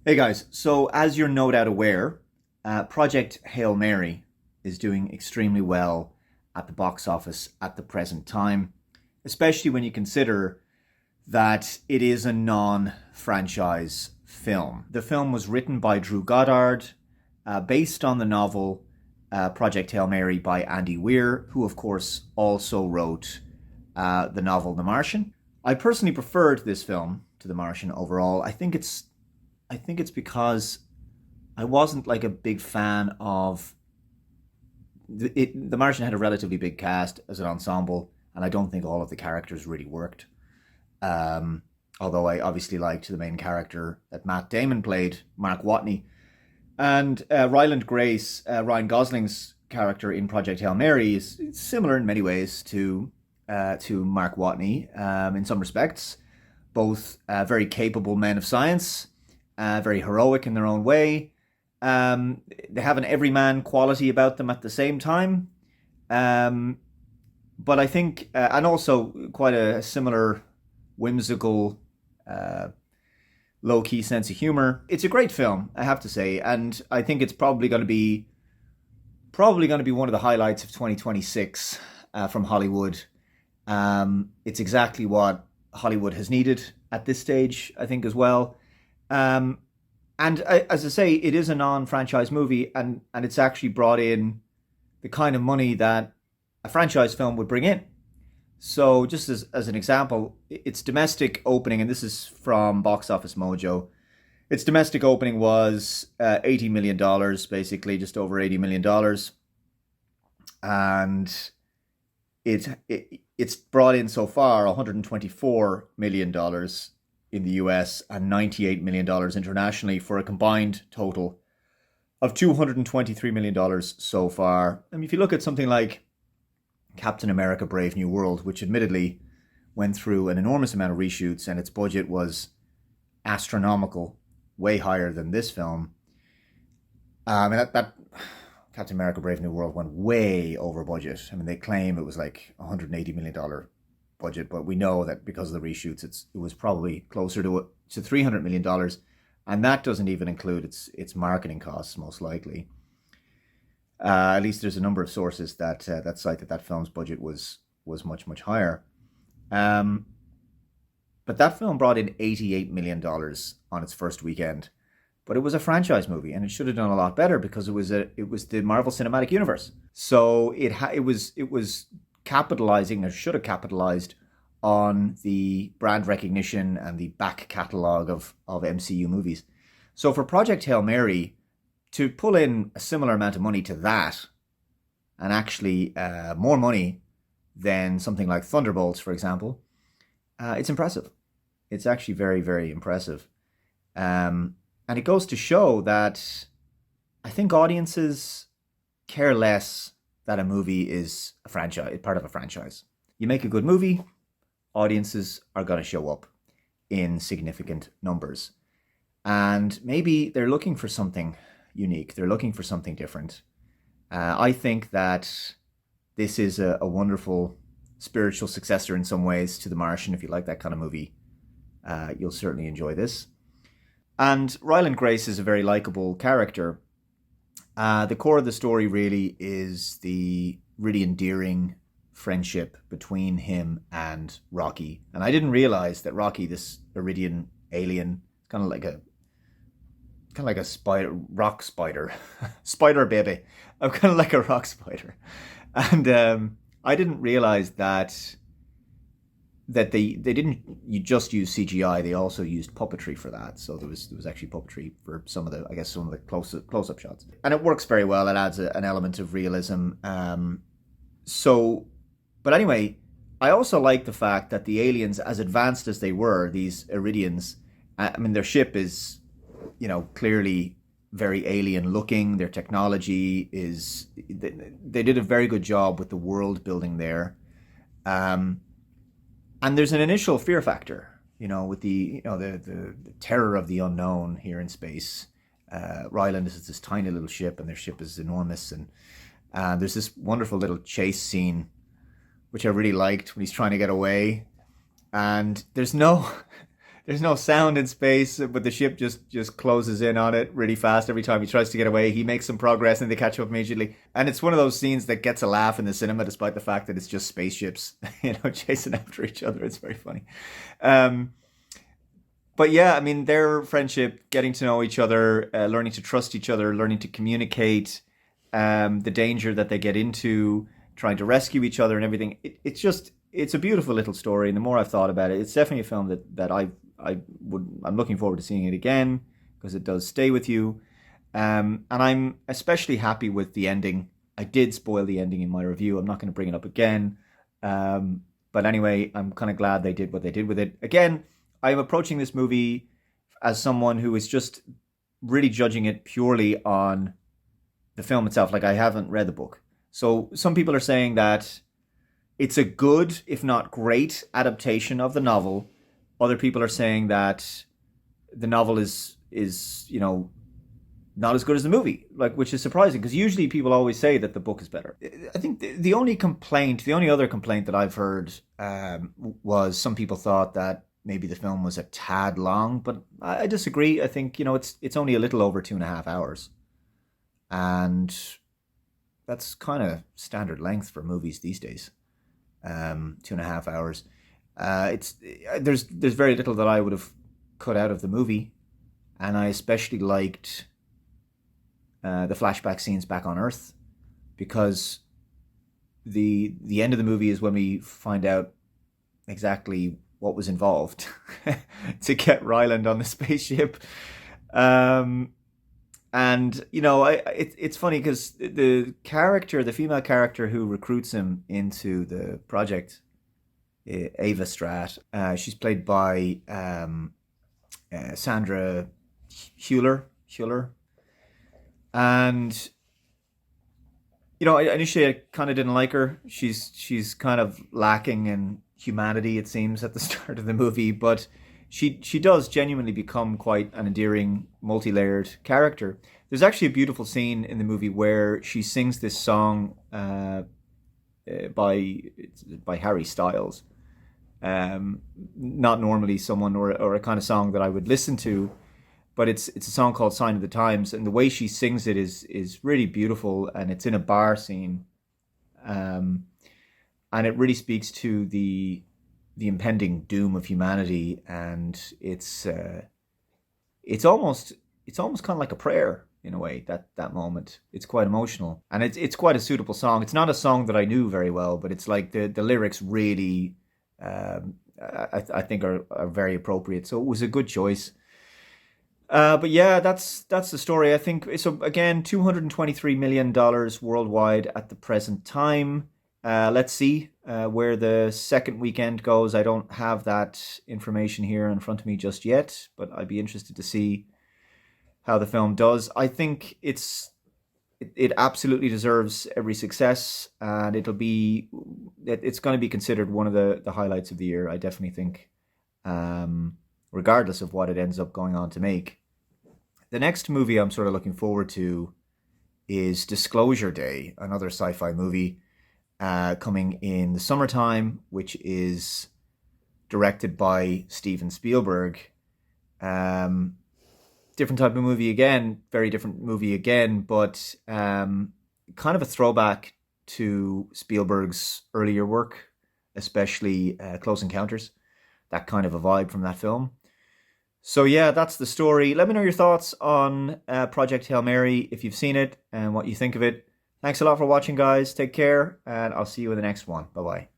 Hey guys, so as you're no doubt aware, Project Hail Mary is doing extremely well at the box office at the present time, especially when you consider that it is a non franchise film. The film was written by Drew Goddard, based on the novel Project Hail Mary by Andy Weir, who, of course, also wrote the novel The Martian. I personally preferred this film to The Martian overall. I think it's because I wasn't like a big fan of The Martian had a relatively big cast as an ensemble, and I don't think all of the characters really worked. Um, Although I obviously liked the main character that Matt Damon played, Mark Watney, and Ryland Grace, Ryan Gosling's character in Project Hail Mary, is similar in many ways to Mark Watney in some respects. Both very capable men of science, very heroic in their own way. They have an everyman quality about them at the same time. Um, but I think, and also quite a similar whimsical, uh, low key sense of humor. It's a great film, I have to say, and I think it's probably going to be one of the highlights of 2026 from Hollywood. It's exactly what Hollywood has needed at this stage, I think, as well. Um, and as I say, it is a non-franchise movie, and it's actually brought in the kind of money that a franchise film would bring in. So, just as an example, its domestic opening, and this is from Box Office Mojo, its domestic opening was $80 million, basically just over $80 million, and it's brought in so far $124 million in the US and $98 million internationally, for a combined total of $223 million so far. I mean, if you look at something like Captain America Brave New World, which admittedly went through an enormous amount of reshoots and its budget was astronomical, way higher than this film. And that Captain America Brave New World went way over budget. I mean, they claim it was like $180 million budget, but we know that because of the reshoots, it was probably closer to $300 million, and that doesn't even include its marketing costs, most likely. At least there's a number of sources that cite that film's budget was much higher. Um, but that film brought in $88 million on its first weekend. But it was a franchise movie, and it should have done a lot better because it was the Marvel Cinematic Universe. So it was capitalizing, or should have capitalized, on the brand recognition and the back catalog of MCU movies. So for Project Hail Mary to pull in a similar amount of money to that, and actually more money than something like Thunderbolts, for example, it's impressive. It's actually very, very impressive. And it goes to show that I think audiences care less that a movie is a franchise, part of a franchise. You make a good movie, audiences are going to show up in significant numbers. And maybe they're looking for something unique, they're looking for something different. I think that this is a wonderful spiritual successor in some ways to The Martian. If you like that kind of movie, you'll certainly enjoy this. And Ryland Grace is a very likable character. The core of the story really is the really endearing friendship between him and Rocky. And I didn't realize that Rocky, this Iridian alien, kind of like a spider, rock spider, spider baby. I'm kind of like a rock spider, and I didn't realize that they didn't you just use CGI. They also used puppetry for that. So there was actually puppetry for some of the close up shots, and it works very well. It adds an element of realism. So, but anyway, I also like the fact that the aliens, as advanced as they were, these Iridians, I mean, their ship is, clearly very alien looking. Their technology is, they did a very good job with the world building there. Um, and there's an initial fear factor, with the terror of the unknown here in space. Ryland is this tiny little ship, and their ship is enormous, and there's this wonderful little chase scene, which I really liked, when he's trying to get away, and there's there's no sound in space, but the ship just closes in on it really fast every time he tries to get away. He makes some progress and they catch up immediately. And it's one of those scenes that gets a laugh in the cinema despite the fact that it's just spaceships, chasing after each other. It's very funny. Um, but yeah, I mean, their friendship, getting to know each other, learning to trust each other, learning to communicate, the danger that they get into, trying to rescue each other and everything. It's a beautiful little story. And the more I've thought about it, it's definitely a film that I'm looking forward to seeing it again because it does stay with you. And I'm especially happy with the ending. I did spoil the ending in my review. I'm not going to bring it up again. But anyway, I'm kind of glad they did what they did with it. Again, I'm approaching this movie as someone who is just really judging it purely on the film itself. Like, I haven't read the book. So some people are saying that it's a good, if not great, adaptation of the novel. Other people are saying that the novel is not as good as the movie, like, which is surprising because usually people always say that the book is better. I think the only other complaint that I've heard was some people thought that maybe the film was a tad long, but I disagree. I think it's only a little over 2.5 hours, and that's kind of standard length for movies these days. 2.5 hours. There's very little that I would have cut out of the movie, and I especially liked the flashback scenes back on Earth, because the end of the movie is when we find out exactly what was involved to get Ryland on the spaceship. And it's funny because the female character who recruits him into the project, Ava Stratt, she's played by Sandra Hüller. And initially I kind of didn't like her. She's kind of lacking in humanity, it seems, at the start of the movie, but she does genuinely become quite an endearing, multi-layered character. There's actually a beautiful scene in the movie where she sings this song by Harry Styles. Not normally someone or a kind of song that I would listen to, but it's a song called "Sign of the Times," and the way she sings it is really beautiful, and it's in a bar scene, and it really speaks to the impending doom of humanity, and it's almost kind of like a prayer in a way. That moment, it's quite emotional, and it's quite a suitable song. It's not a song that I knew very well, but it's like the lyrics really, I think are very appropriate. So it was a good choice. But yeah, that's the story. I think so. Again, $223 million worldwide at the present time. Let's see where the second weekend goes. I don't have that information here in front of me just yet, but I'd be interested to see how the film does. I think it absolutely deserves every success, and it's going to be considered one of the highlights of the year. I definitely think, regardless of what it ends up going on to make. The next movie I'm sort of looking forward to is Disclosure Day, another sci-fi movie coming in the summertime, which is directed by Steven Spielberg. Different type of movie again, very different movie again, but kind of a throwback to Spielberg's earlier work, especially Close Encounters, that kind of a vibe from that film. So yeah, that's the story. Let me know your thoughts on Project Hail Mary, if you've seen it and what you think of it. Thanks a lot for watching, guys. Take care, and I'll see you in the next one. Bye-bye.